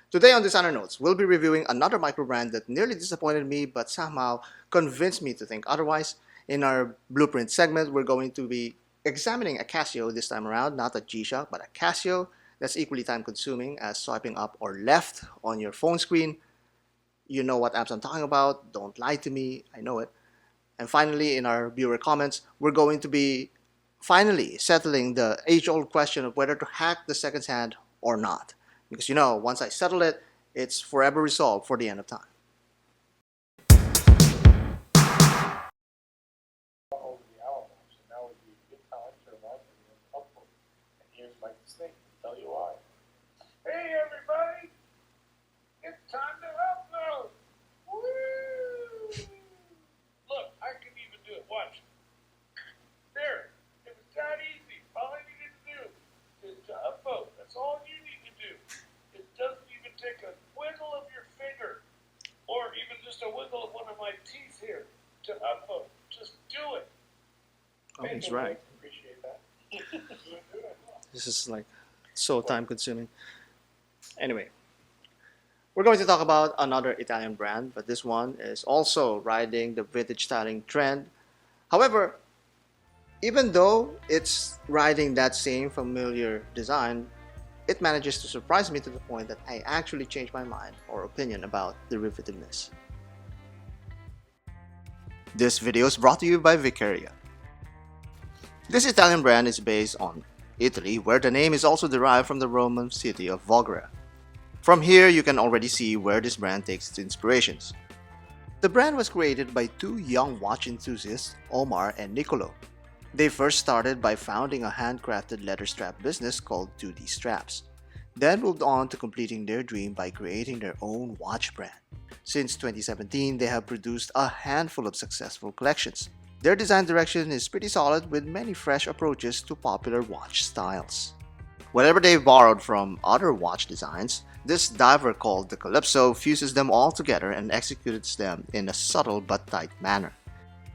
Today on Designer Notes, we'll be reviewing another microbrand that nearly disappointed me but somehow convinced me to think otherwise. In our blueprint segment, we're going to be examining a Casio this time around, not a G-Shock, but a Casio that's equally time consuming as swiping up or left on your phone screen. You know what apps I'm talking about, don't lie to me, I know it. And finally, in our viewer comments, we're going to be finally settling the age-old question of whether to hack the seconds hand or not. Because once I settle it, it's forever resolved for the end of time. Tell you why. Hey everybody, it's time to upload. Woo! Look, I can even do it. Watch. There. It was that easy. All I needed to do is to upload. That's all you need to do. It doesn't even take a wiggle of your finger or even just a wiggle of one of my teeth here to upload. Just do it. Oh, he's right. Appreciate that. This is like so time consuming. Anyway, we're going to talk about another Italian brand, but this one is also riding the vintage styling trend. However, even though it's riding that same familiar design, it manages to surprise me to the point that I actually changed my mind or opinion about derivativeness. This video is brought to you by Viqueria. This Italian brand is based on Italy, where the name is also derived from the Roman city of Voghera. From here, you can already see where this brand takes its inspirations. The brand was created by two young watch enthusiasts, Omar and Nicolo. They first started by founding a handcrafted leather strap business called 2D Straps, then moved on to completing their dream by creating their own watch brand. Since 2017, they have produced a handful of successful collections. Their design direction is pretty solid with many fresh approaches to popular watch styles. Whatever they've borrowed from other watch designs, this diver called the Calipso fuses them all together and executes them in a subtle but tight manner.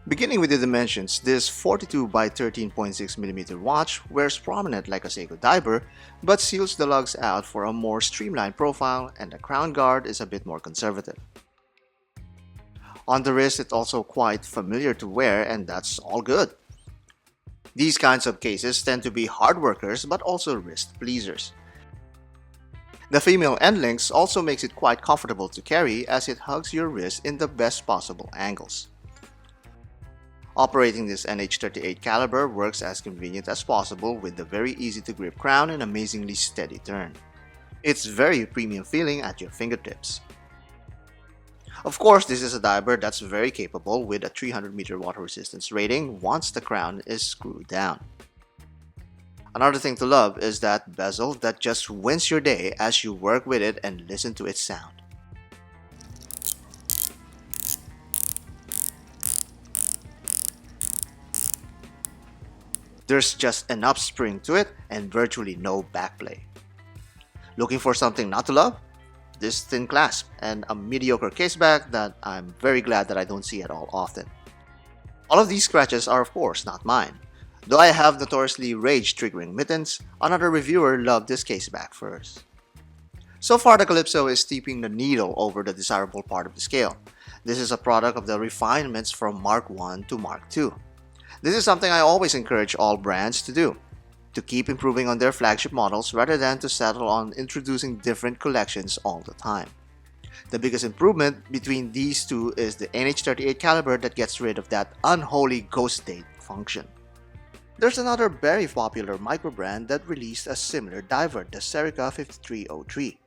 Beginning with the dimensions, this 42 by 13.6mm watch wears prominent like a Seiko diver, but seals the lugs out for a more streamlined profile, and the crown guard is a bit more conservative. On the wrist, it's also quite familiar to wear, and that's all good. These kinds of cases tend to be hard workers but also wrist pleasers. The female end links also makes it quite comfortable to carry as it hugs your wrist in the best possible angles. Operating this NH38 caliber works as convenient as possible with the very easy to grip crown and amazingly steady turn. It's very premium feeling at your fingertips. Of course, this is a diver that's very capable with a 300-meter water resistance rating once the crown is screwed down. Another thing to love is that bezel that just wins your day as you work with it and listen to its sound. There's just enough spring to it and virtually no backplay. Looking for something not to love? This thin clasp and a mediocre caseback that I'm very glad that I don't see at all often. All of these scratches are of course not mine. Though I have notoriously rage-triggering mittens, another reviewer loved this caseback first. So far, the Calipso is steeping the needle over the desirable part of the scale. This is a product of the refinements from Mark I to Mark II. This is something I always encourage all brands to do, to keep improving on their flagship models rather than to settle on introducing different collections all the time. The biggest improvement between these two is the NH38 caliber that gets rid of that unholy ghost date function. There's another very popular microbrand that released a similar diver, the Seiko 5303.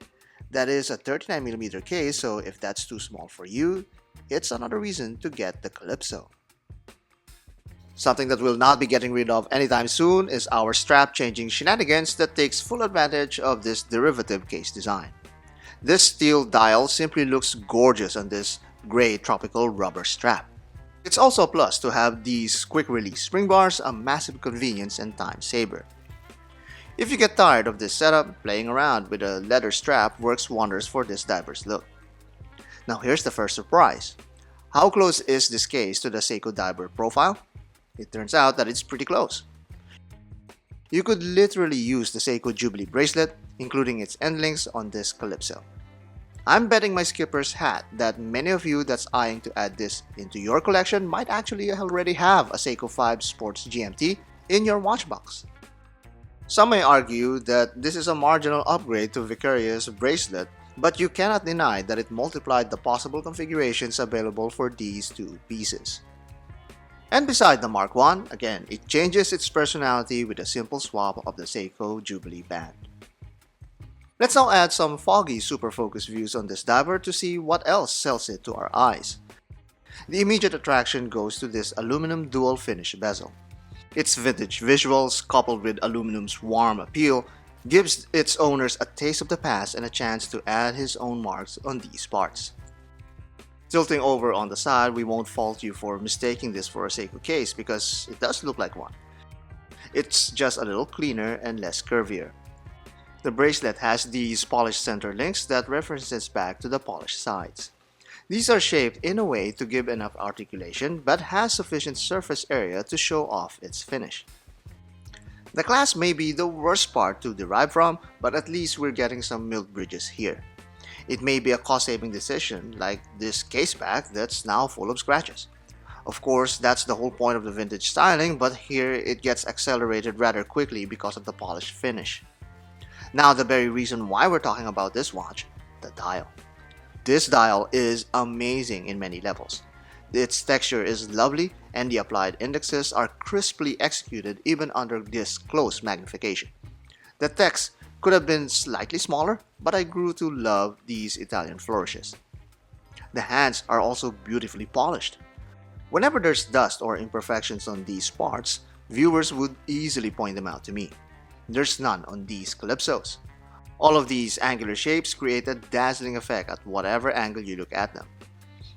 That is a 39mm case, so if that's too small for you, it's another reason to get the Calipso. Something that we'll not be getting rid of anytime soon is our strap changing shenanigans that takes full advantage of this derivative case design. This steel dial simply looks gorgeous on this gray tropical rubber strap. It's also a plus to have these quick release spring bars, a massive convenience and time saver. If you get tired of this setup, playing around with a leather strap works wonders for this diver's look. Now here's the first surprise. How close is this case to the Seiko diver profile? It turns out that it's pretty close. You could literally use the Seiko Jubilee bracelet, including its end links, on this Calipso. I'm betting my skipper's hat that many of you that's eyeing to add this into your collection might actually already have a Seiko 5 Sports GMT in your watch box. Some may argue that this is a marginal upgrade to Viqueria's bracelet, but you cannot deny that it multiplied the possible configurations available for these two pieces. And beside the Mark I, again, it changes its personality with a simple swap of the Seiko Jubilee band. Let's now add some foggy super focus views on this diver to see what else sells it to our eyes. The immediate attraction goes to this aluminum dual finish bezel. Its vintage visuals, coupled with aluminum's warm appeal, gives its owners a taste of the past and a chance to add his own marks on these parts. Tilting over on the side, we won't fault you for mistaking this for a Seiko case because it does look like one. It's just a little cleaner and less curvier. The bracelet has these polished center links that references back to the polished sides. These are shaped in a way to give enough articulation but has sufficient surface area to show off its finish. The clasp may be the worst part to derive from, but at least we're getting some milled bridges here. It may be a cost-saving decision, like this case back that's now full of scratches. Of course, that's the whole point of the vintage styling, but here it gets accelerated rather quickly because of the polished finish. Now the very reason why we're talking about this watch, the dial. This dial is amazing in many levels. Its texture is lovely and the applied indexes are crisply executed even under this close magnification. The text could have been slightly smaller, but I grew to love these Italian flourishes. The hands are also beautifully polished. Whenever there's dust or imperfections on these parts, viewers would easily point them out to me. There's none on these Calipsos. All of these angular shapes create a dazzling effect at whatever angle you look at them.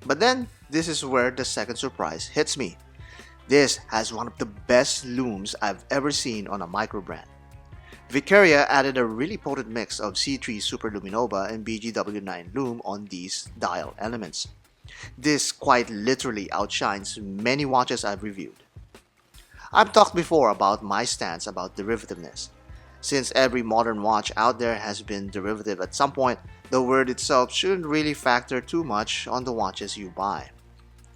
But then, this is where the second surprise hits me. This has one of the best looms I've ever seen on a microbrand. Viqueria added a really potent mix of C3 Superluminova and BGW9 loom on these dial elements. This quite literally outshines many watches I've reviewed. I've talked before about my stance about derivativeness. Since every modern watch out there has been derivative at some point, the word itself shouldn't really factor too much on the watches you buy.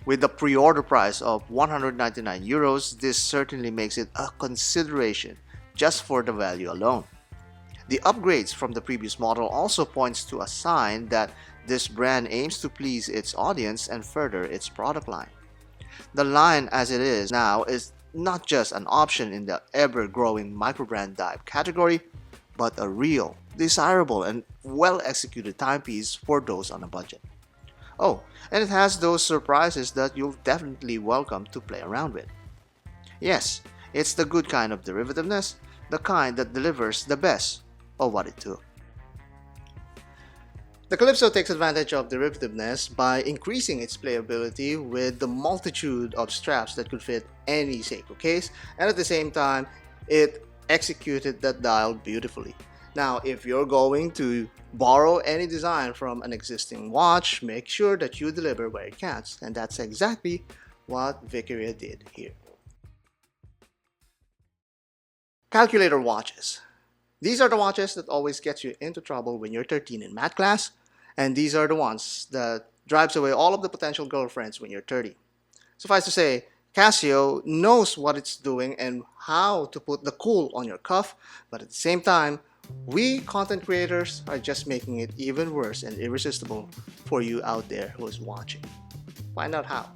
With the pre-order price of €199, this certainly makes it a consideration just for the value alone. The upgrades from the previous model also points to a sign that this brand aims to please its audience and further its product line. The line as it is now is not just an option in the ever-growing microbrand dive category, but a real, desirable, and well-executed timepiece for those on a budget. Oh, and it has those surprises that you'll definitely welcome to play around with. Yes, it's the good kind of derivativeness, the kind that delivers the best of what it took. The Calipso takes advantage of derivativeness by increasing its playability with the multitude of straps that could fit any Seiko case, and at the same time, it executed that dial beautifully. Now, if you're going to borrow any design from an existing watch, make sure that you deliver where it counts, and that's exactly what Viqueria did here. Calculator watches. These are the watches that always get you into trouble when you're 13 in math class, and these are the ones that drives away all of the potential girlfriends when you're 30. Suffice to say, Casio knows what it's doing and how to put the cool on your cuff, but at the same time, we content creators are just making it even worse and irresistible for you out there who is watching. Find out how.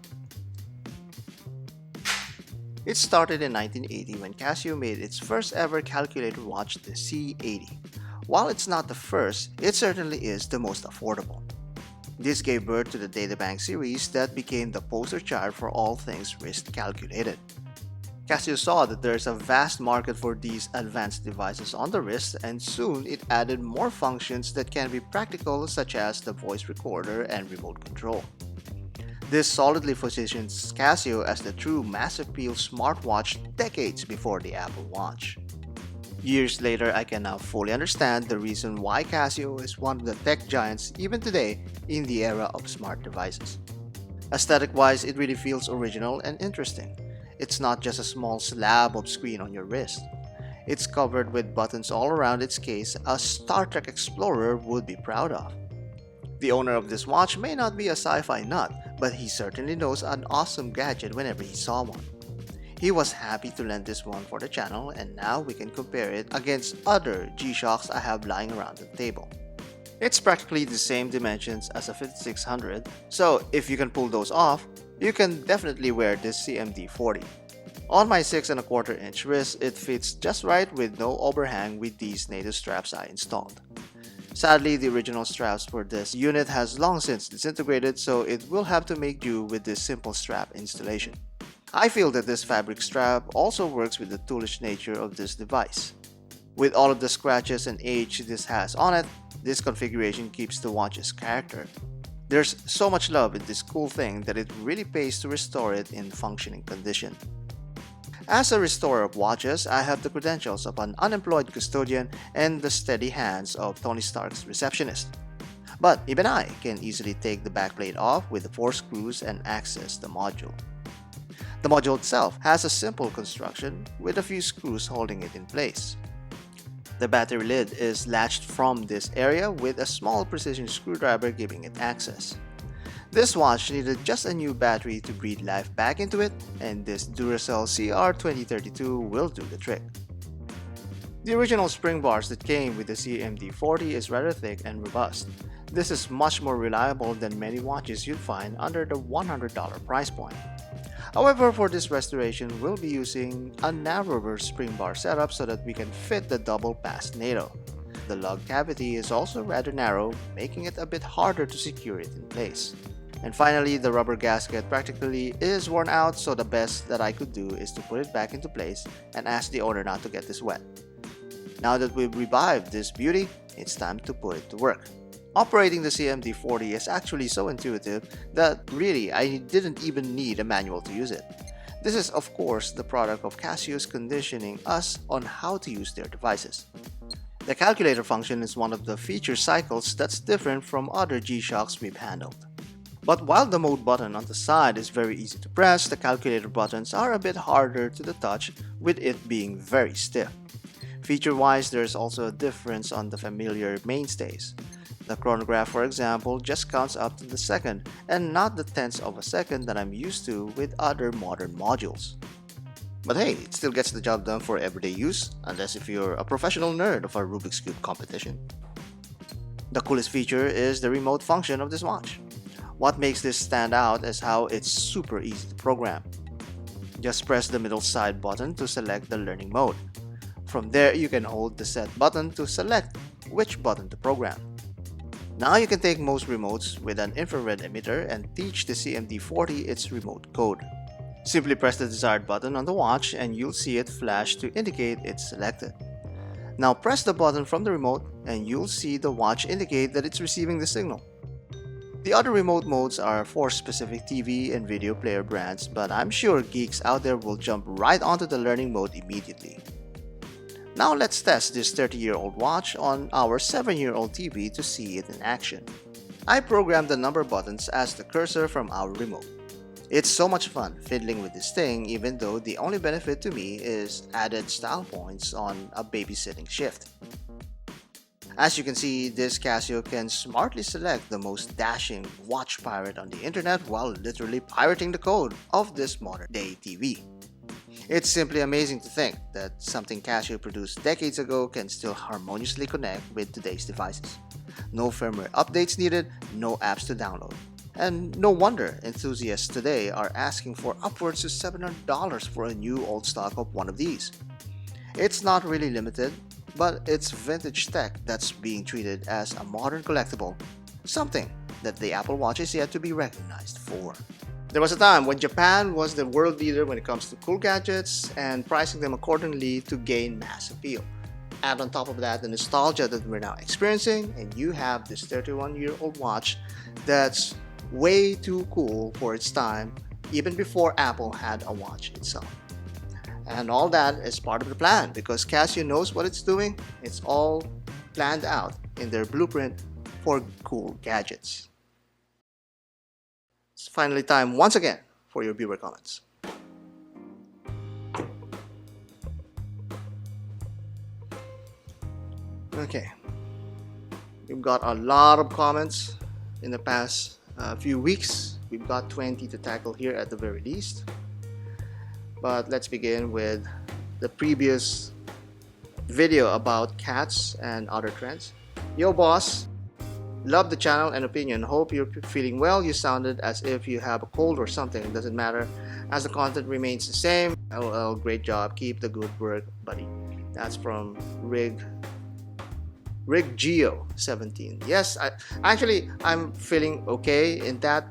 It started in 1980 when Casio made its first ever calculator watch, the C80. While it's not the first, it certainly is the most affordable. This gave birth to the Databank series that became the poster child for all things wrist calculated. Casio saw that there's a vast market for these advanced devices on the wrist, and soon it added more functions that can be practical, such as the voice recorder and remote control. This solidly positions Casio as the true mass appeal smartwatch decades before the Apple Watch. Years later, I can now fully understand the reason why Casio is one of the tech giants even today in the era of smart devices. Aesthetic-wise, it really feels original and interesting. It's not just a small slab of screen on your wrist. It's covered with buttons all around its case a Star Trek explorer would be proud of. The owner of this watch may not be a sci-fi nut, but he certainly knows an awesome gadget whenever he saw one. He was happy to lend this one for the channel, and now we can compare it against other G-Shocks I have lying around the table. It's practically the same dimensions as a 5600, so if you can pull those off, you can definitely wear this CMD-40. On my 6¼ inch wrist, it fits just right with no overhang with these native straps I installed. Sadly, the original straps for this unit has long since disintegrated, so it will have to make do with this simple strap installation. I feel that this fabric strap also works with the toolish nature of this device. With all of the scratches and age this has on it, this configuration keeps the watch's character. There's so much love in this cool thing that it really pays to restore it in functioning condition. As a restorer of watches, I have the credentials of an unemployed custodian and the steady hands of Tony Stark's receptionist. But even I can easily take the backplate off with the 4 screws and access the module. The module itself has a simple construction with a few screws holding it in place. The battery lid is latched from this area with a small precision screwdriver giving it access. This watch needed just a new battery to breathe life back into it, and this Duracell CR2032 will do the trick. The original spring bars that came with the CMD-40 is rather thick and robust. This is much more reliable than many watches you'd find under the $100 price point. However, for this restoration, we'll be using a narrower spring bar setup so that we can fit the double pass NATO. The lug cavity is also rather narrow, making it a bit harder to secure it in place. And finally, the rubber gasket practically is worn out, so the best that I could do is to put it back into place and ask the owner not to get this wet. Now that we've revived this beauty, it's time to put it to work. Operating the CMD-40 is actually so intuitive that really I didn't even need a manual to use it. This is of course the product of Casio's conditioning us on how to use their devices. The calculator function is one of the feature cycles that's different from other G-Shocks we've handled. But while the mode button on the side is very easy to press, the calculator buttons are a bit harder to the touch with it being very stiff. Feature-wise, there's also a difference on the familiar mainstays. The chronograph, for example, just counts up to the second and not the tenths of a second that I'm used to with other modern modules. But hey, it still gets the job done for everyday use, unless if you're a professional nerd of a Rubik's Cube competition. The coolest feature is the remote function of this watch. What makes this stand out is how it's super easy to program. Just press the middle side button to select the learning mode. From there, you can hold the set button to select which button to program. Now you can take most remotes with an infrared emitter and teach the CMD-40 its remote code. Simply press the desired button on the watch and you'll see it flash to indicate it's selected. Now press the button from the remote and you'll see the watch indicate that it's receiving the signal. The other remote modes are for specific TV and video player brands, but I'm sure geeks out there will jump right onto the learning mode immediately. Now let's test this 30-year-old watch on our 7-year-old TV to see it in action. I programmed the number buttons as the cursor from our remote. It's so much fun fiddling with this thing, even though the only benefit to me is added style points on a babysitting shift. As you can see, this Casio can smartly select the most dashing watch pirate on the internet while literally pirating the code of this modern day TV. It's simply amazing to think that something Casio produced decades ago can still harmoniously connect with today's devices. No firmware updates needed, no apps to download. And no wonder enthusiasts today are asking for upwards to $700 for a new old stock of one of these. It's not really limited, but it's vintage tech that's being treated as a modern collectible, something that the Apple Watch is yet to be recognized for. There was a time when Japan was the world leader when it comes to cool gadgets and pricing them accordingly to gain mass appeal. Add on top of that the nostalgia that we're now experiencing, and you have this 31-year-old watch that's way too cool for its time, even before Apple had a watch itself. And all that is part of the plan because Casio knows what it's doing. It's all planned out in their blueprint for cool gadgets. It's finally time once again for your viewer comments. Okay, we've got a lot of comments in the past few weeks. We've got 20 to tackle here at the very least. But let's begin with the previous video about cats and other trends. Yo boss, love the channel and opinion. Hope you're feeling well. You sounded as if you have a cold or something. It doesn't matter as the content remains the same. LOL, great job. Keep the good work, buddy. That's from RigGeo17. Yes, I'm feeling okay. In that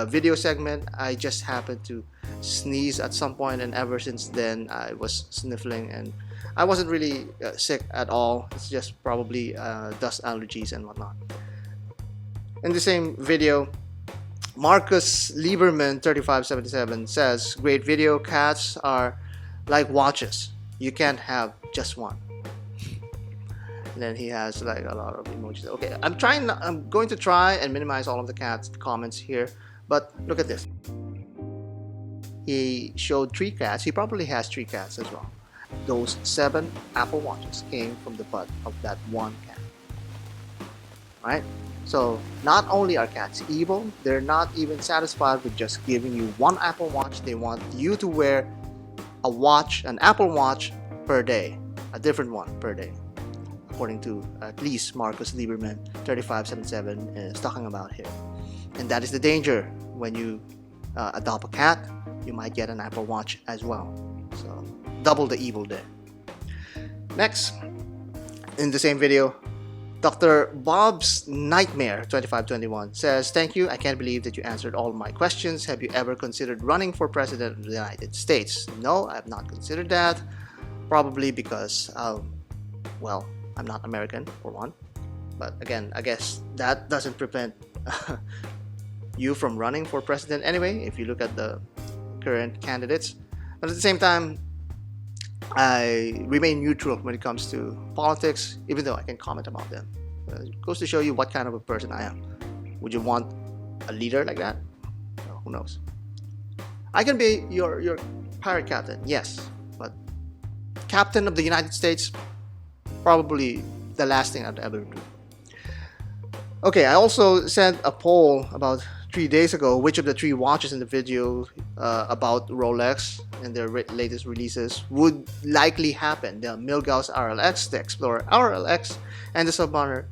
video segment, I just happened to sneeze at some point, and ever since then I was sniffling, and I wasn't really sick at all. It's just probably dust allergies and whatnot. In the same video, Marcus Lieberman 3577 says, great video. Cats are like watches, you can't have just one. And then he has like a lot of emojis. Okay, I'm going to try and minimize all of the cat's comments here, but look at this. He showed 3 cats. He probably has 3 cats as well. Those 7 Apple Watches came from the butt of that one cat. Right? So not only are cats evil, they're not even satisfied with just giving you one Apple Watch. They want you to wear a watch, an Apple Watch per day, a different one per day, according to at least Marcus Lieberman 3577 is talking about here. And that is the danger when you adopt a cat. You might get an Apple Watch as well. So double the evil there. Next, in the same video, Dr. Bob's Nightmare 2521 says, thank you. I can't believe that you answered all my questions. Have you ever considered running for president of the United States? No, I have not considered that. Probably because, well, I'm not American for one. But again, I guess that doesn't prevent you from running for president anyway, if you look at the current candidates. But at the same time, I remain neutral when it comes to politics, even though I can comment about them. It goes to show you what kind of a person I am. Would you want a leader like that? Oh, who knows? I can be your pirate captain, yes, but captain of the United States, probably the last thing I'd ever do. Okay, I also sent a poll about 3 days ago, which of the 3 watches in the video about Rolex and their latest releases would likely happen. The Milgauss RLX, the Explorer RLX, and the Submariner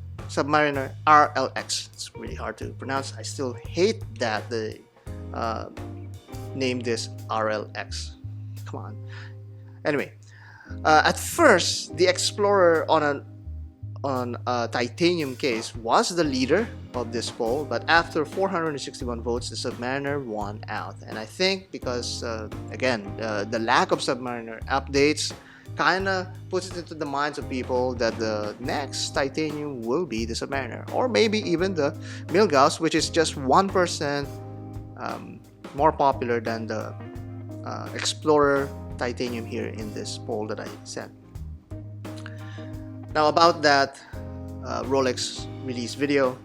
RLX. It's really hard to pronounce. I still hate that they named this RLX. Come on. Anyway, at first, the Explorer on a titanium case was the leader of this poll, but after 461 votes, the Submariner won out. And I think because again, the lack of Submariner updates kind of puts it into the minds of people that the next titanium will be the Submariner, or maybe even the Milgauss, which is just 1% more popular than the Explorer titanium here in this poll that I sent. Now about that Rolex release video,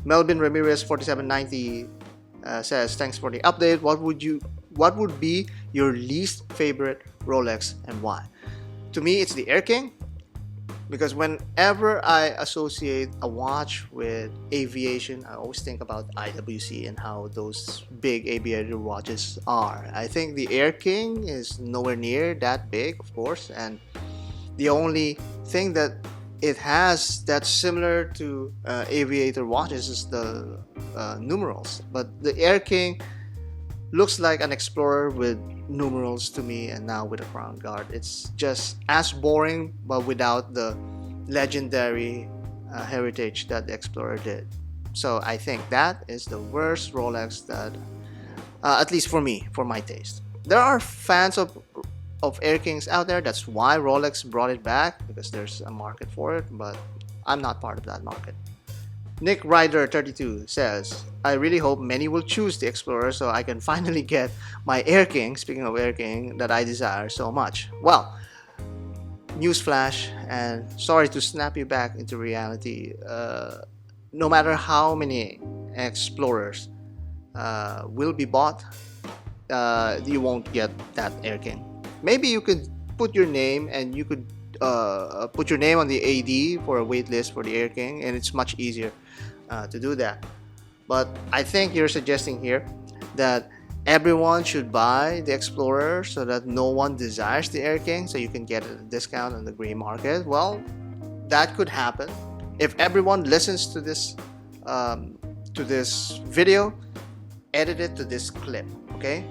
Melvin Ramirez 4790 says, thanks for the update. What would be your least favorite Rolex and why? To me, it's the Air King, because whenever I associate a watch with aviation, I always think about IWC and how those big aviator watches are. I think the Air King is nowhere near that big, of course, and the only thing that it has that's similar to aviator watches is the numerals. But the Air King looks like an Explorer with numerals to me, and now with a crown guard. It's just as boring, but without the legendary heritage that the Explorer did. So I think that is the worst Rolex that, at least for me, for my taste. There are fans of Air Kings out there. That's why Rolex brought it back, because there's a market for it, but I'm not part of that market. Nick Ryder 32 says, I really hope many will choose the Explorer so I can finally get my Air King, speaking of Air King, that I desire so much. Well, newsflash, and sorry to snap you back into reality, no matter how many Explorers will be bought, you won't get that Air King. Maybe you could put your name, and you could put your name on the AD for a wait list for the Air King, and it's much easier to do that. But I think you're suggesting here that everyone should buy the Explorer so that no one desires the Air King, so you can get a discount on the gray market. Well, that could happen if everyone listens to this video. Edit it to this clip. Okay,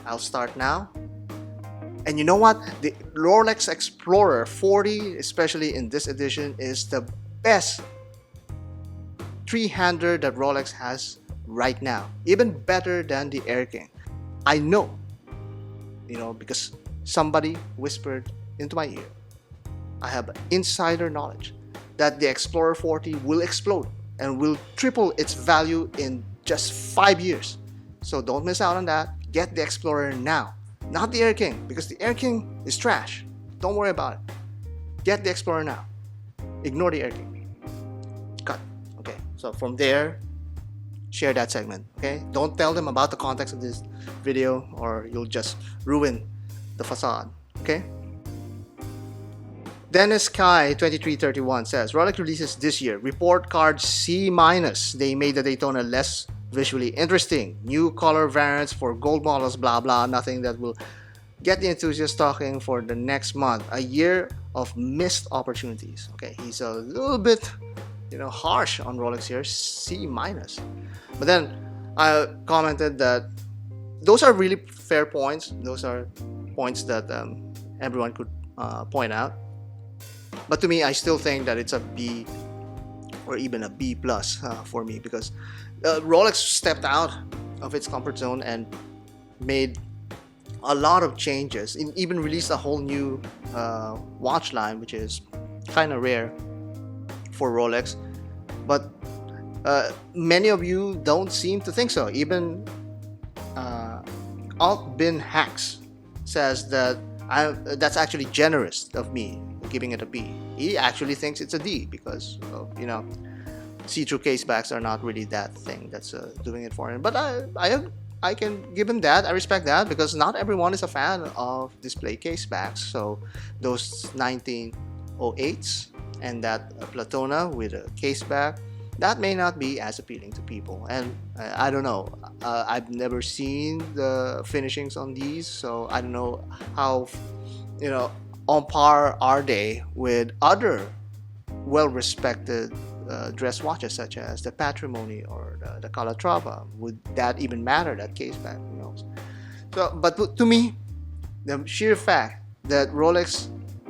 I'll start now. And you know what? The Rolex Explorer 40, especially in this edition, is the best three-hander that Rolex has right now. Even better than the Air King. I know, because somebody whispered into my ear. I have insider knowledge that the Explorer 40 will explode and will triple its value in just 5 years. So don't miss out on that. Get the Explorer now. Not the Air King, because the Air King is trash. Don't worry about it. Get the Explorer now. Ignore the Air King. Cut. Okay, so from there, share that segment. Okay, don't tell them about the context of this video or you'll just ruin the facade. Okay. Dennis Kai 2331 says Rolex releases this year. Report card C-. They made the Daytona less visually interesting. New color variants for gold models, blah blah. Nothing that will get the enthusiasts talking for the next month. A year of missed opportunities. Okay, he's a little bit, harsh on Rolex here. C-. But then I commented that those are really fair points. Those are points that everyone could point out. But to me, I still think that it's a B or even a B plus for me, because Rolex stepped out of its comfort zone and made a lot of changes. It even released a whole new watch line, which is kind of rare for Rolex. But many of you don't seem to think so. Even Alt-Bin Hacks says that that's actually generous of me giving it a B. He actually thinks it's a D because see-through casebacks are not really that thing that's doing it for him. But I can give him that. I respect that, because not everyone is a fan of display casebacks. So those 1908s and that Platona with a caseback, that may not be as appealing to people. And I don't know. I've never seen the finishings on these, so I don't know how on par are they with other well-respected dress watches such as the Patrimony or the Calatrava. Would that even matter, that caseback? Who knows? So, but to me, the sheer fact that Rolex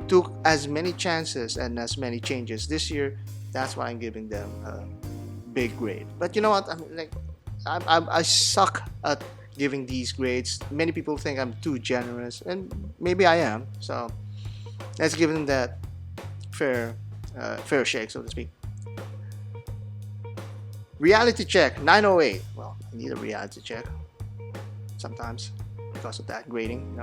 took as many chances and as many changes this year, that's why I'm giving them a big grade. But you know what? I suck at giving these grades. Many people think I'm too generous, and maybe I am. So let's give them that fair shake, so to speak. Reality check 908. Well, I need a reality check sometimes because of that grading.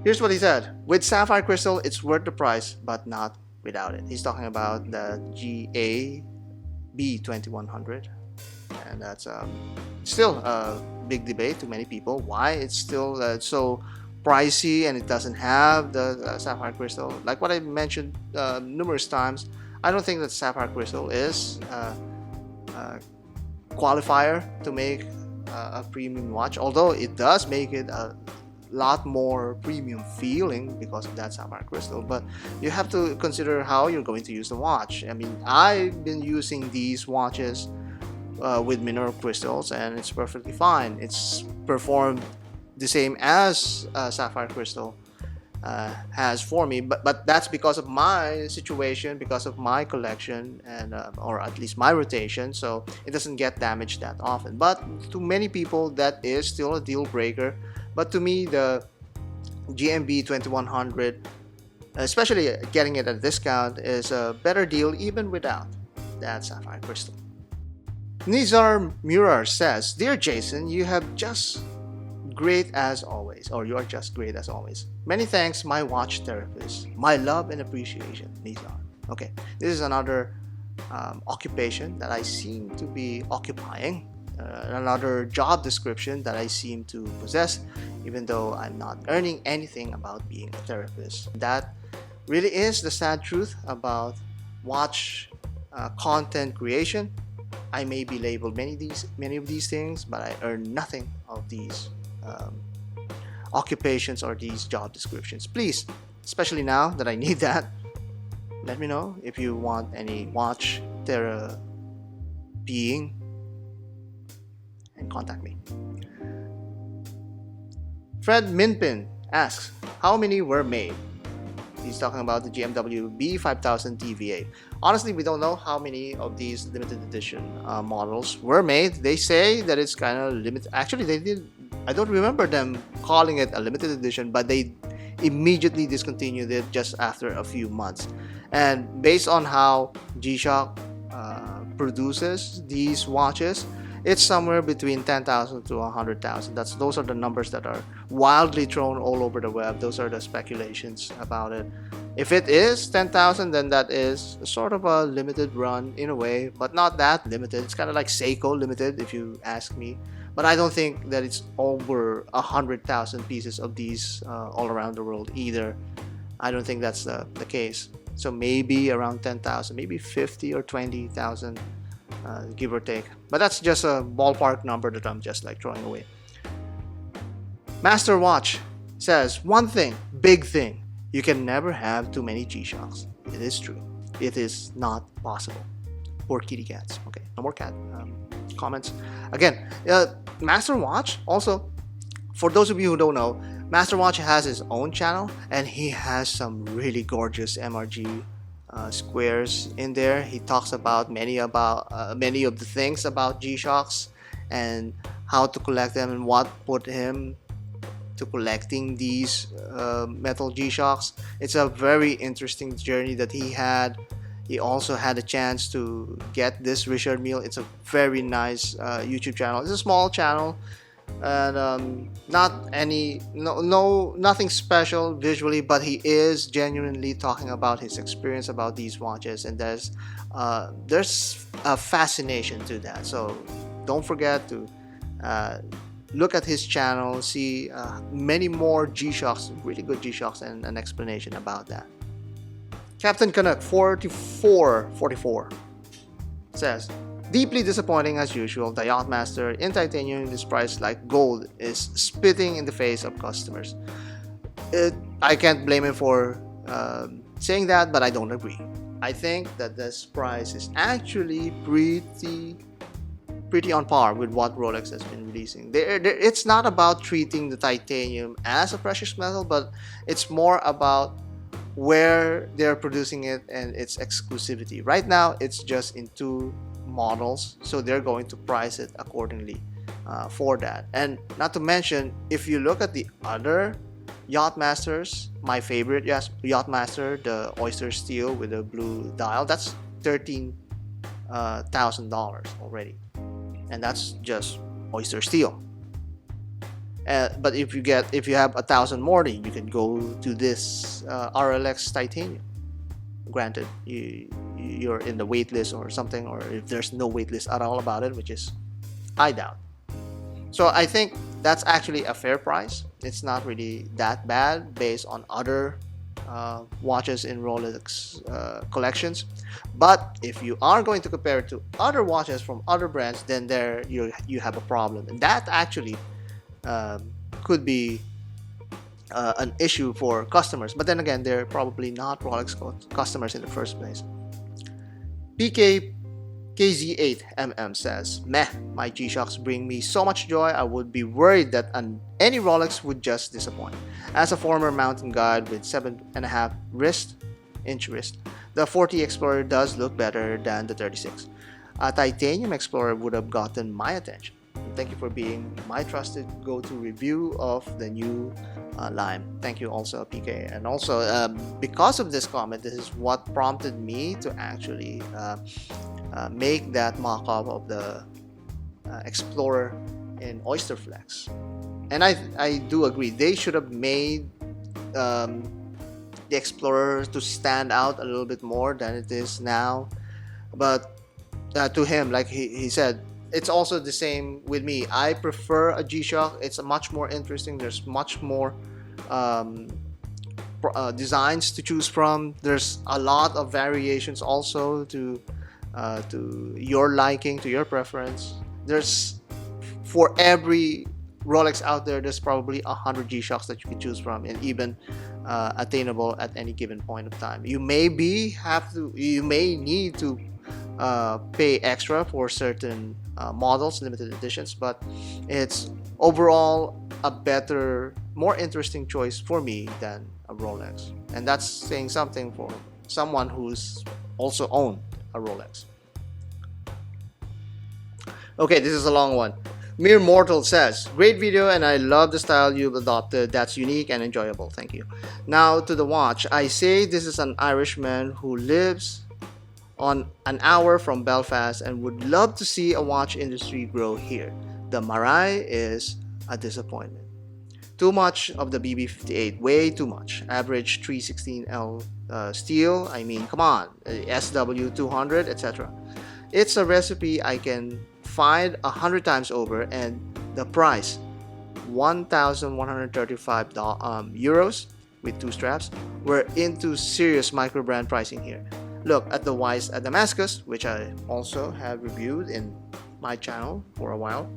Here's what he said. With Sapphire Crystal, it's worth the price, but not without it. He's talking about the GAB2100, and that's still a big debate to many people. Why it's still so pricey and it doesn't have the Sapphire Crystal. Like what I mentioned numerous times, I don't think that Sapphire Crystal is qualifier to make a premium watch, although it does make it a lot more premium feeling because of that Sapphire Crystal. But you have to consider how you're going to use the watch. I mean, I've been using these watches with mineral crystals and it's perfectly fine. It's performed the same as Sapphire Crystal has for me, but that's because of my situation, because of my collection, and or at least my rotation, so it doesn't get damaged that often. But to many people, that is still a deal breaker. But to me, the GMB 2100, especially getting it at a discount, is a better deal even without that Sapphire Crystal. Nizar Murar says, "Dear Jason, you have just great as always," or "you are just great as always. Many thanks, my watch therapist. My love and appreciation, Nizar." Okay, this is another occupation that I seem to be occupying, another job description that I seem to possess, even though I'm not earning anything about being a therapist. That really is the sad truth about watch content creation. I may be labeled many of these things, but I earn nothing of these occupations or these job descriptions. Please, especially now that I need that, let me know if you want any watch therapying and contact me. Fred Minpin asks, how many were made? He's talking about the GMW B5000 TVA. Honestly, we don't know how many of these limited edition models were made. They say that it's kind of limited. Actually, they did. I don't remember them calling it a limited edition, but they immediately discontinued it just after a few months. And based on how G-Shock produces these watches, it's somewhere between 10,000 to 100,000. Those are the numbers that are wildly thrown all over the web. Those are the speculations about it. If it is 10,000, then that is sort of a limited run in a way, but not that limited. It's kind of like Seiko limited, if you ask me. But I don't think that it's over 100,000 pieces of these all around the world either. I don't think that's the case. So maybe around 10,000, maybe 50 or 20,000. Give or take, but that's just a ballpark number that I'm just like throwing away. Master Watch says, one thing, big thing, you can never have too many G-Shocks. It is true. It is not possible. Poor kitty cats. Okay, no more cat comments. Again, Master Watch, also, for those of you who don't know, Master Watch has his own channel, and he has some really gorgeous MRG squares in there. He talks about many of the things about G-Shocks and how to collect them and what put him to collecting these metal G-Shocks. It's a very interesting journey that he had. He also had a chance to get this Richard Mille. It's a very nice YouTube channel. It's a small channel, and nothing special visually, but he is genuinely talking about his experience about these watches, and there's a fascination to that. So don't forget to look at his channel, see many more G-Shocks, really good G-Shocks, and an explanation about that. Captain Canuck 4444 says, deeply disappointing as usual. The Yachtmaster in titanium is priced like gold is spitting in the face of customers. I can't blame him for saying that, but I don't agree. I think that this price is actually pretty on par with what Rolex has been releasing. It's not about treating the titanium as a precious metal, but it's more about where they're producing it and its exclusivity. Right now, it's just in 2 models, so they're going to price it accordingly for that. And not to mention, if you look at the other Yachtmasters, my favorite Yachtmaster, the Oyster Steel with the blue dial, that's $13,000 already, and that's just Oyster Steel. But if you have 1,000 more, then you can go to this RLX Titanium. Granted, you're in the wait list or something, or if there's no wait list at all about it, which is I doubt. So I think that's actually a fair price. It's not really that bad based on other watches in Rolex collections. But if you are going to compare it to other watches from other brands, then there you have a problem, and that actually could be an issue for customers. But then again, they're probably not Rolex customers in the first place. PKZ8MM says, meh, my G-Shocks bring me so much joy, I would be worried that any Rolex would just disappoint. As a former mountain guide with 7.5 inch wrist, the 40 Explorer does look better than the 36. A titanium Explorer would have gotten my attention. Thank you for being my trusted go-to review of the new line. Thank you also, PK. And also, because of this comment, this is what prompted me to actually make that mock-up of the Explorer in Oyster Flex. And I do agree, they should have made the Explorer to stand out a little bit more than it is now. But to him, like he said, it's also the same with me. I prefer a G-Shock. It's much more interesting. There's much more designs to choose from. There's a lot of variations also to to your liking, to your preference. There's, for every Rolex out there, there's probably 100 G-Shocks that you can choose from, and even attainable at any given point of time. You may need to pay extra for certain models, limited editions, but it's overall a better, more interesting choice for me than a Rolex. And that's saying something for someone who's also owned a Rolex. Okay, this is a long one. Mere Mortal says, great video and I love the style you've adopted. That's unique and enjoyable. Thank you. Now to the watch. I say this is an Irishman who lives on an hour from Belfast and would love to see a watch industry grow here. The MKII is a disappointment. Too much of the BB58, way too much. Average 316L steel, I mean, come on, SW200, etc. It's a recipe I can find 100 times over, and the price, 1,135 euros with 2 straps. We're into serious microbrand pricing here. Look at the Wise at Damascus, which I also have reviewed in my channel for a while.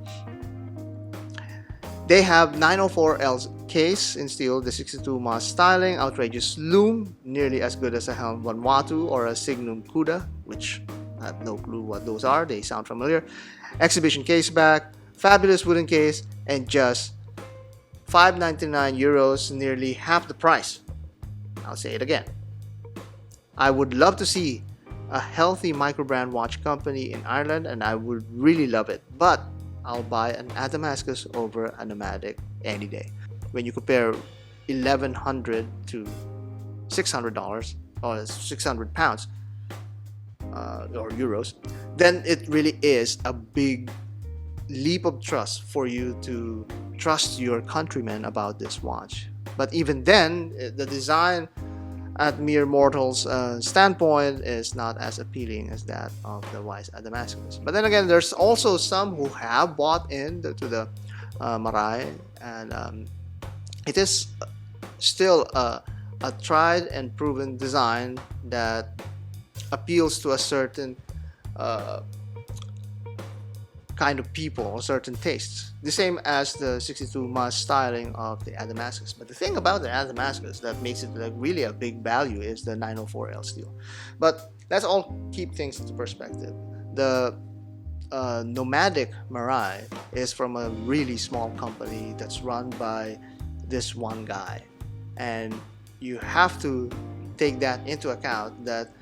They have 904L case in steel, the 62 mass styling, outrageous lume, nearly as good as a Helm Vanuatu or a Signum Cuda, which I have no clue what those are, they sound familiar. Exhibition case back, fabulous wooden case, and just 599 euros, nearly half the price. I'll say it again. I would love to see a healthy microbrand watch company in Ireland, and I would really love it, but I'll buy an at Damascus over a Nomadic any day. When you compare $1,100 to $600 or 600 pounds or euros, then it really is a big leap of trust for you to trust your countrymen about this watch. But even then, the design at Mere Mortal's standpoint is not as appealing as that of the Wise at Damascus. But then again, there's also some who have bought into the MKII, and it is still a tried and proven design that appeals to a certain kind of people or certain tastes. The same as the 62 mass styling of the Damascus. But the thing about the Damascus that makes it like really a big value is the 904L steel. But let's all keep things into perspective. The Nomadic MKII is from a really small company that's run by this one guy, and you have to take that into account, that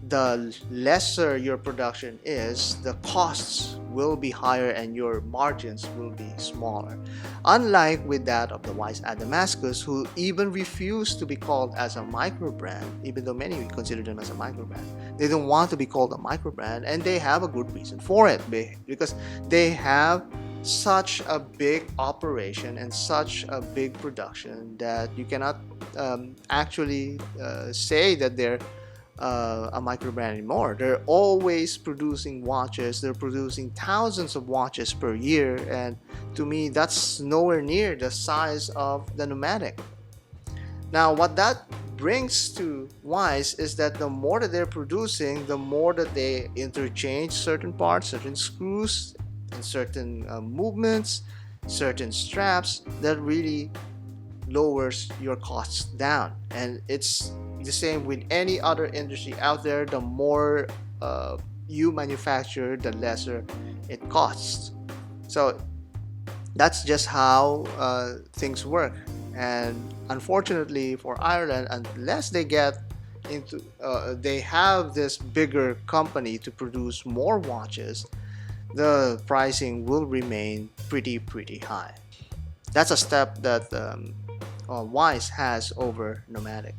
the lesser your production is, the costs will be higher and your margins will be smaller. Unlike with that of the Wise at Damascus, who even refuse to be called as a microbrand, even though many consider them as a microbrand. They don't want to be called a microbrand, and they have a good reason for it, because they have such a big operation and such a big production that you cannot actually say that they're a microbrand anymore. They're always producing watches. They're producing thousands of watches per year, and to me that's nowhere near the size of the Nomadic. Now what that brings to Wise is that the more that they're producing, the more that they interchange certain parts, certain screws, and certain movements, certain straps, that really lowers your costs down. And it's the same with any other industry out there. The more you manufacture, the lesser it costs. So that's just how things work. And unfortunately for Ireland, unless they get into they have this bigger company to produce more watches, the pricing will remain pretty high. That's a step that Wise has over Nomadic.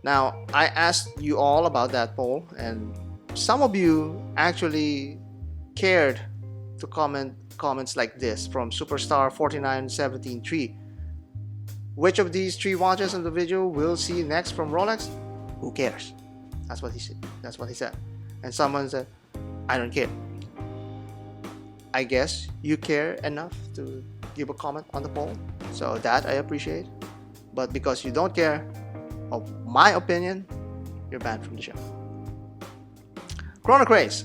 Now, I asked you all about that poll, and some of you actually cared to comments like this from Superstar 49173. Which of these 3 watches in the video we'll see next from Rolex? Who cares? That's what he said. That's what he said. And someone said, I don't care. I guess you care enough to give a comment on the poll, so that I appreciate. But because you don't care of my opinion, you're banned from the show. Chrono Craze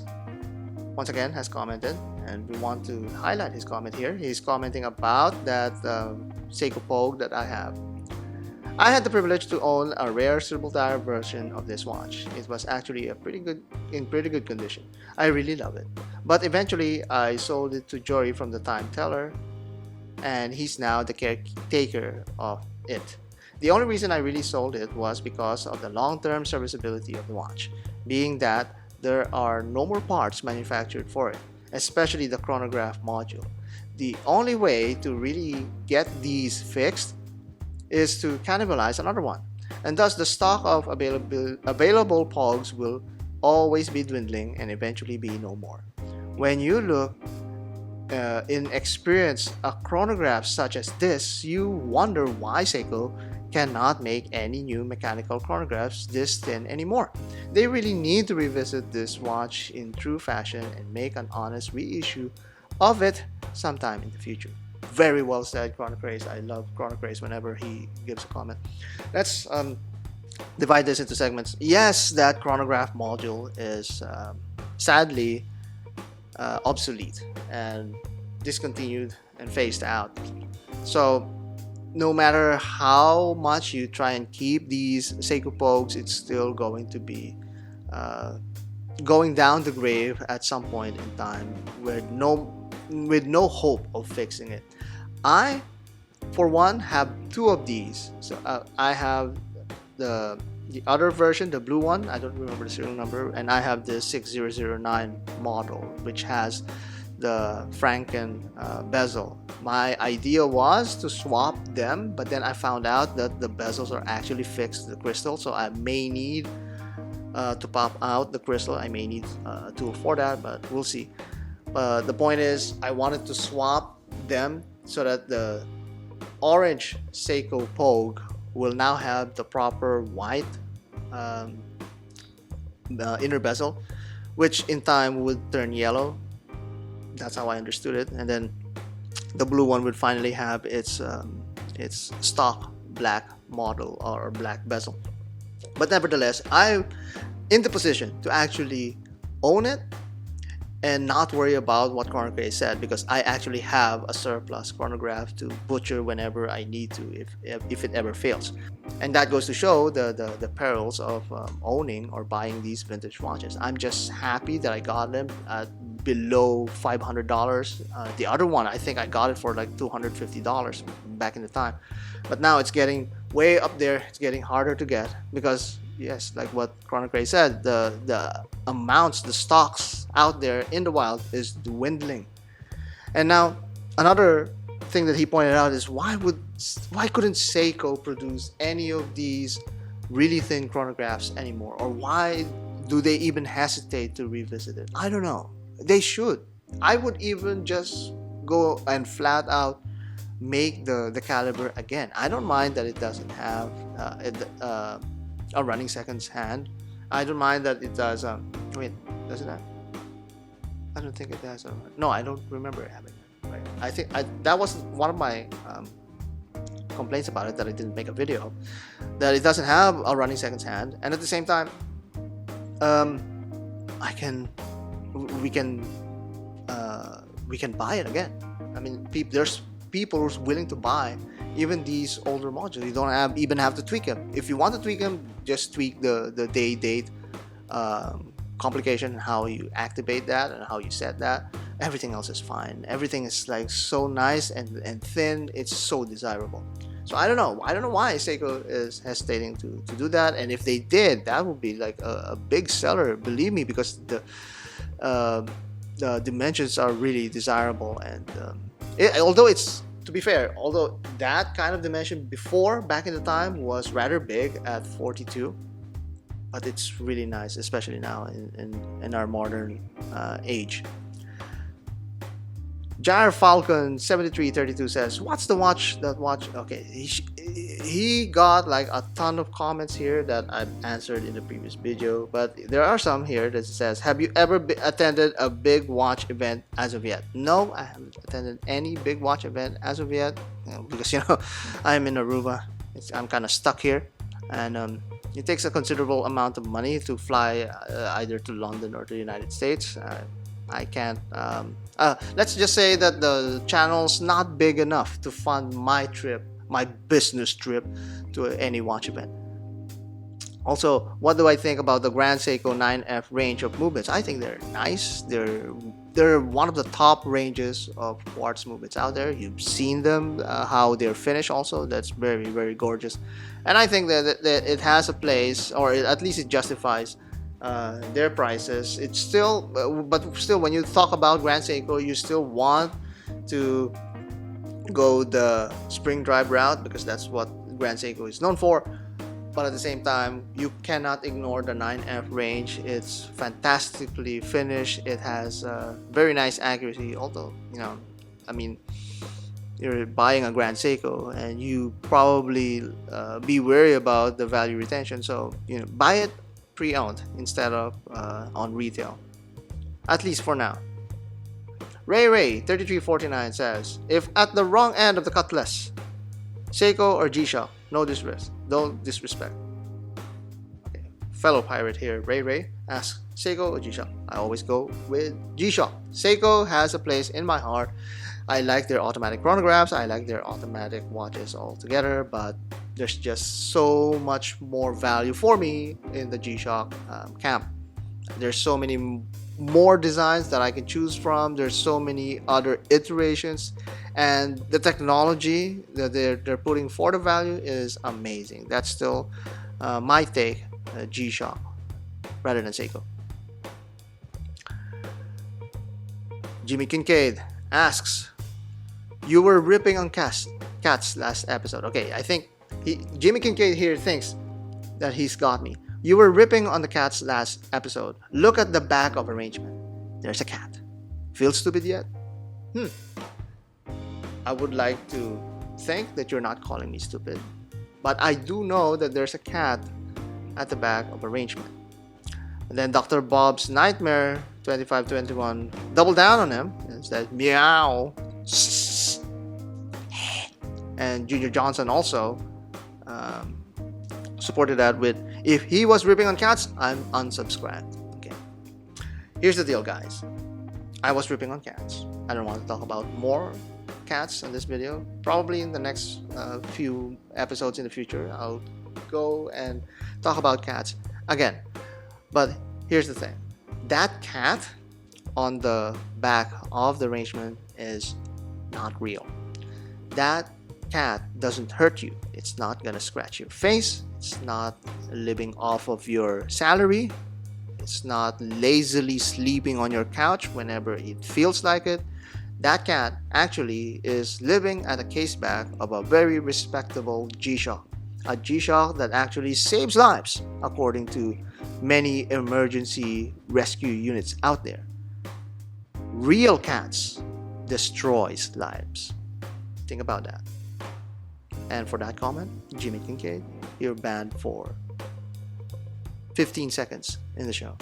once again has commented, and we want to highlight his comment here. He's commenting about that Seiko Pogue that I have. I had the privilege to own a rare silver tire version of this watch. It was actually in pretty good condition. I really love it. But eventually I sold it to Jory from the Time Teller, and he's now the caretaker of it. The only reason I really sold it was because of the long-term serviceability of the watch, being that there are no more parts manufactured for it, especially the chronograph module. The only way to really get these fixed is to cannibalize another one, and thus the stock of available Pogues will always be dwindling and eventually be no more. When you look in experience a chronograph such as this, you wonder why Seiko cannot make any new mechanical chronographs this thin anymore. They really need to revisit this watch in true fashion and make an honest reissue of it sometime in the future. Very well said, Chrono Craze. I love Chrono Craze whenever he gives a comment. Let's divide this into segments. Yes, that chronograph module is sadly obsolete and discontinued and phased out. So no matter how much you try and keep these Seiko Pogues, it's still going to be going down the grave at some point in time with no hope of fixing it. I, for one, have two of these. So I have the other version, the blue one. I don't remember the serial number, and I have the 6009 model, which has the Franken bezel. My idea was to swap them, but then I found out that the bezels are actually fixed to the crystal, so I may need to pop out the crystal. I may need a tool for that, but we'll see. The point is, I wanted to swap them so that the orange Seiko Pogue will now have the proper white inner bezel, which in time would turn yellow. That's how I understood it. And then the blue one would finally have its stock black model or black bezel. But nevertheless, I'm in the position to actually own it and not worry about what Chrono Craze said, because I actually have a surplus chronograph to butcher whenever I need to, if it ever fails. And that goes to show the perils of owning or buying these vintage watches. I'm just happy that I got them at below $500. The other one, I think I got it for like $250 back in the time, but now it's getting way up there. It's getting harder to get because, yes, like what Chrono Craze said, the amounts, the stocks out there in the wild is dwindling. And now another thing that he pointed out is why couldn't Seiko produce any of these really thin chronographs anymore, or why do they even hesitate to revisit it? I don't know. They should. I would even just go and flat out make the caliber again. I don't mind that it doesn't have a running seconds hand. I don't mind that it does wait, does it have? I don't think it has no, I don't remember having it. Right? I think that was one of my complaints about it, that I didn't make a video, that it doesn't have a running seconds hand, and at the same time we can buy it again. I mean, there's people who's willing to buy even these older modules. You don't even have to tweak them. If you want to tweak them, just tweak the date complication, how you activate that and how you set that. Everything else is fine. Everything is like so nice and thin. It's so desirable. So I don't know why Seiko is hesitating to do that. And if they did, that would be like a big seller, believe me, because the dimensions are really desirable. And although it's, to be fair, although that kind of dimension before, back in the time, was rather big at 42, but it's really nice, especially now in our modern age. Jar Falcon 7332 says, "What's the watch? That watch?" Okay, he got like a ton of comments here that I've answered in the previous video, but there are some here that says, "Have you ever attended a big watch event as of yet?" No, I haven't attended any big watch event as of yet, because I'm in Aruba. I'm kind of stuck here. and it takes a considerable amount of money to fly either to London or to the United States. I can't. Let's just say that the channel's not big enough to fund my trip, my business trip, to any watch event. Also, what do I think about the Grand Seiko 9F range of movements? I think they're nice. They're one of the top ranges of quartz movements out there. You've seen them, how they're finished also. That's very, very gorgeous. And I think that it has a place, or at least it justifies their prices. It's still, but still, when you talk about Grand Seiko, you still want to go the spring drive route because that's what Grand Seiko is known for. But at the same time, you cannot ignore the 9F range. It's fantastically finished. It has very nice accuracy. Although, I mean, you're buying a Grand Seiko and you probably be wary about the value retention. So, buy it pre-owned instead of on retail. At least for now. Ray 3349 says, if at the wrong end of the cutlass, Seiko or G-Shock, no disrespect. Don't disrespect. Okay. Fellow pirate here, Ray asks, Seiko or G-Shock? I always go with G-Shock. Seiko has a place in my heart. I like their automatic chronographs. I like their automatic watches altogether, but there's just so much more value for me in the G-Shock camp. There's so many more designs that I can choose from. There's so many other iterations, and the technology that they're putting for the value is amazing. That's still my take, G-Shock rather than Seiko. Jimmy Kincaid asks, you were ripping on cats last episode. Okay, I think Jimmy Kincaid here thinks that he's got me. You were ripping on the cats last episode. Look at the back of arrangement. There's a cat. Feel stupid yet? I would like to think that you're not calling me stupid, but I do know that there's a cat at the back of arrangement. And then Dr. Bob's Nightmare 2521 doubled down on him and said meow. And Junior Johnson also supported that with, if he was ripping on cats, I'm unsubscribed. Okay. Here's the deal, guys. I was ripping on cats. I don't want to talk about more cats in this video. Probably in the next few episodes in the future, I'll go and talk about cats again. But here's the thing. That cat on the back of the arrangement is not real. That cat doesn't hurt you. It's not gonna scratch your face. It's not living off of your salary. It's not lazily sleeping on your couch whenever it feels like it. That cat actually is living at a caseback of a very respectable G-Shock. A G-Shock that actually saves lives, according to many emergency rescue units out there. Real cats destroys lives. Think about that. And for that comment, Jimmy Kincaid, you're banned for 15 seconds in the show.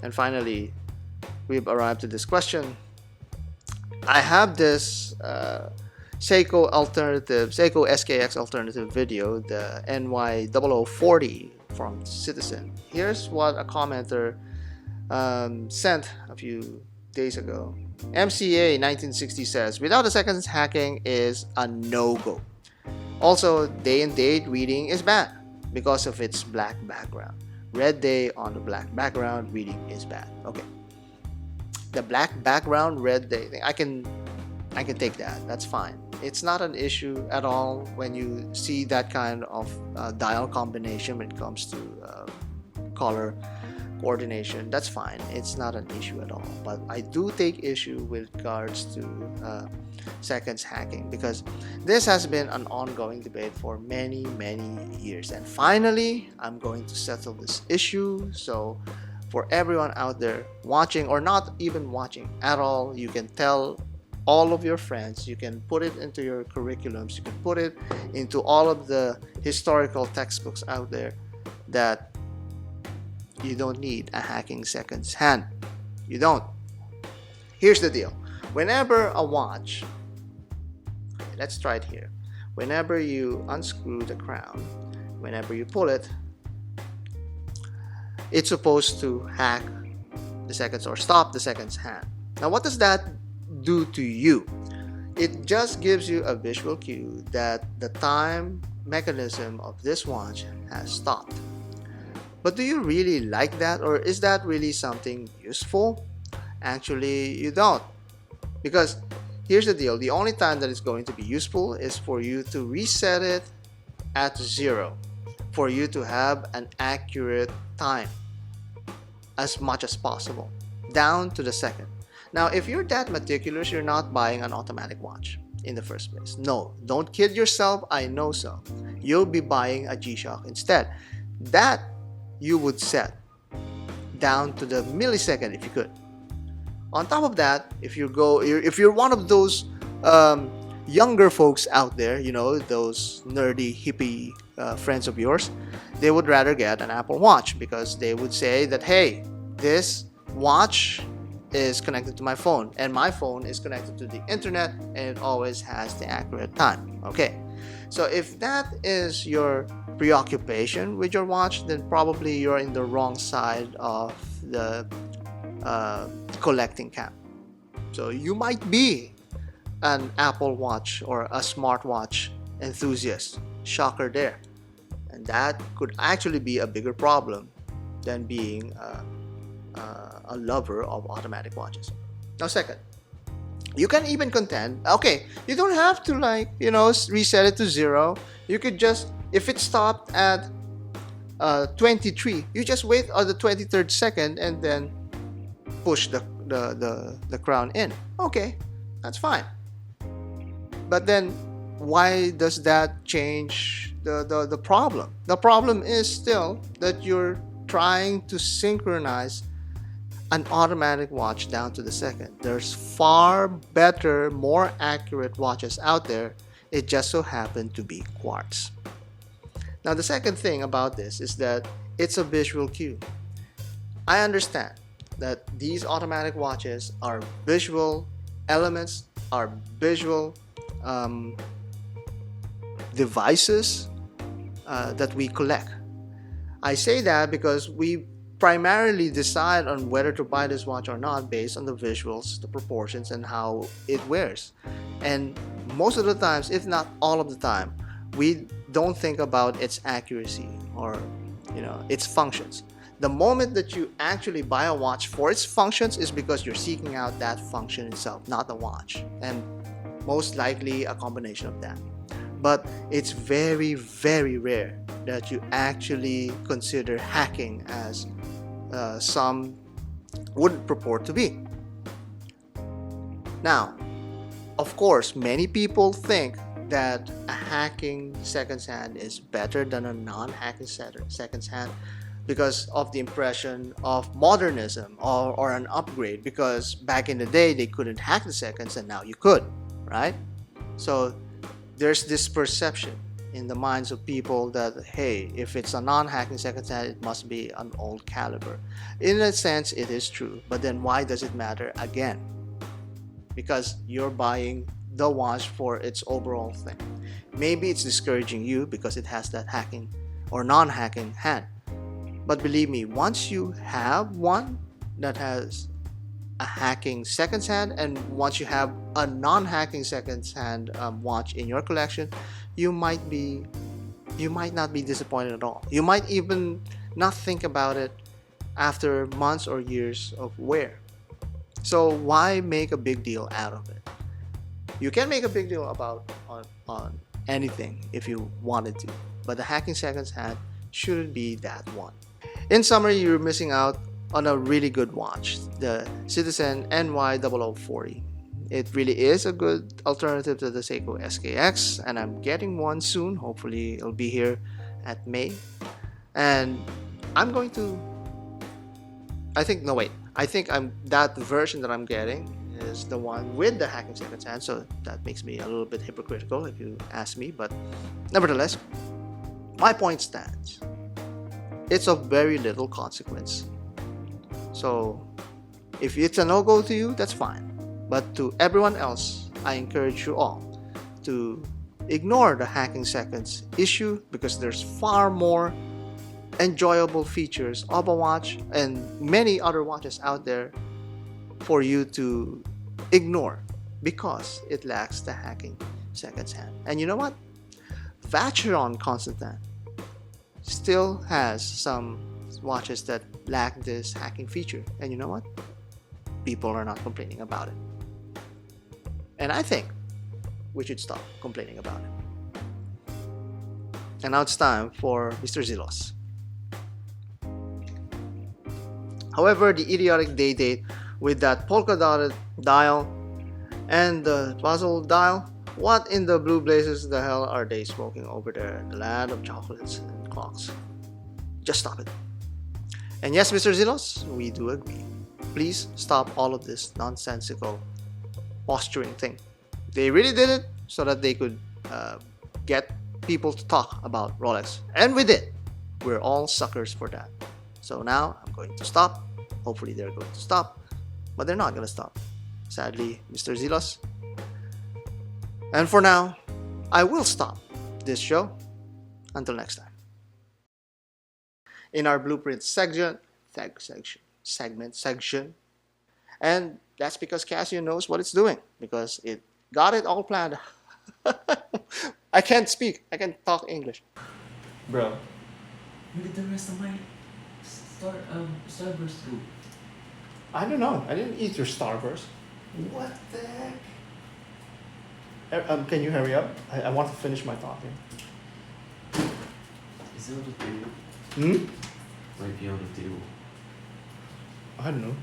And finally, we've arrived to this question. I have this Seiko SKX alternative video, the NY0040 from Citizen. Here's what a commenter sent a few days ago. MCA 1960 says, without a seconds hacking is a no-go. Also, day and date reading is bad because of its black background. Red day on the black background reading is bad. Okay. The black background, red day thing, I can take that. That's fine. It's not an issue at all when you see that kind of dial combination when it comes to color coordination. That's fine. It's not an issue at all. But I do take issue with regards to seconds hacking, because this has been an ongoing debate for many years, and finally I'm going to settle this issue. So for everyone out there watching or not even watching at all, you can tell all of your friends, you can put it into your curriculums, you can put it into all of the historical textbooks out there that you don't need a hacking seconds hand. You don't. Here's the deal. Whenever a watch, let's try it here. whenever you unscrew the crown, whenever you pull it, it's supposed to hack the seconds or stop the seconds hand. Now, what does that do to you? It just gives you a visual cue that the time mechanism of this watch has stopped. But do you really like that, or is that really something useful? Actually, you don't. Because here's the deal, the only time that it's going to be useful is for you to reset it at 0, for you to have an accurate time as much as possible, down to the second. Now, if you're that meticulous, you're not buying an automatic watch in the first place. No, don't kid yourself, I know so. You'll be buying a G-Shock instead. That you would set down to the millisecond if you could. On top of that, if you're one of those younger folks out there, you know, those nerdy hippie friends of yours, they would rather get an Apple Watch because they would say that, hey, this watch is connected to my phone and my phone is connected to the internet and it always has the accurate time. Okay, so if that is your preoccupation with your watch, then probably you're in the wrong side of the collecting camp. So you might be an Apple Watch or a smartwatch enthusiast. Shocker there. And that could actually be a bigger problem than being a lover of automatic watches. Now, second, you can even contend, okay, you don't have to reset it to 0. You could just, if it stopped at 23, you just wait on the 23rd second and then push the crown in. Okay, that's fine. But then why does that change the problem? The problem is still that you're trying to synchronize an automatic watch down to the second. There's far better, more accurate watches out there. It just so happened to be quartz. Now, the second thing about this is that it's a visual cue. I understand that these automatic watches are visual elements, are visual devices that we collect. I say that because we primarily decide on whether to buy this watch or not based on the visuals, the proportions, and how it wears. And most of the times, if not all of the time, we don't think about its accuracy or its functions. The moment that you actually buy a watch for its functions is because you're seeking out that function itself, not the watch, and most likely a combination of that. But it's very, very rare that you actually consider hacking as some would purport to be. Now, of course, many people think that a hacking seconds hand is better than a non-hacking seconds hand because of the impression of modernism or an upgrade, because back in the day they couldn't hack the seconds and now you could, right? So there's this perception in the minds of people that, hey, if it's a non-hacking seconds hand, it must be an old caliber. In a sense, it is true, but then why does it matter again? Because you're buying the watch for its overall thing. Maybe it's discouraging you because it has that hacking or non-hacking hand. But believe me, once you have one that has a hacking seconds hand, and once you have a non-hacking seconds hand watch in your collection, you might not be disappointed at all. You might even not think about it after months or years of wear. So why make a big deal out of it? You can make a big deal about on anything if you wanted to, but the hacking seconds hand shouldn't be that one. In summary, you're missing out on a really good watch, the Citizen NY0040. It really is a good alternative to the Seiko SKX, and I'm getting one soon. Hopefully it'll be here at May. And I'm going to I think that version that I'm getting is the one with the hacking seconds hand, so that makes me a little bit hypocritical if you ask me, but nevertheless, my point stands. It's of very little consequence. So if it's a no-go to you, that's fine. But to everyone else, I encourage you all to ignore the hacking seconds issue because there's far more enjoyable features of a watch and many other watches out there for you to ignore because it lacks the hacking seconds hand. And you know what? Vacheron Constantin still has some watches that lack this hacking feature. And you know what? People are not complaining about it. And I think we should stop complaining about it. And now it's time for Mr. Zelos. However, the idiotic day date with that polka dotted dial and the puzzle dial, what in the blue blazes the hell are they smoking over there in the land of chocolates and clocks? Just stop it. And yes, Mr. Zelos, we do agree. Please stop all of this nonsensical posturing thing. They really did it so that they could get people to talk about Rolex. And we did. We're all suckers for that. So now I'm going to stop. Hopefully they're going to stop. But they're not going to stop. Sadly, Mr. Zelos. And for now, I will stop this show. Until next time. In our blueprint section, and that's because Casio knows what it's doing, because it got it all planned. I can't speak. I can't talk English. Bro. Where did the rest of my Starburst go? I don't know. I didn't eat your Starburst. What the heck? Can you hurry up? I want to finish my thought here. Is it on the table? Might be on the table. I don't know.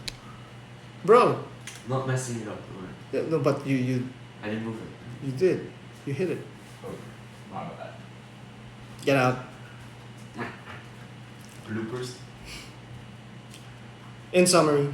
Bro! Not messing it up, right? Yeah, no, but you I didn't move it. You did. You hit it. Oh, my bad. Get out. Bloopers. In summary,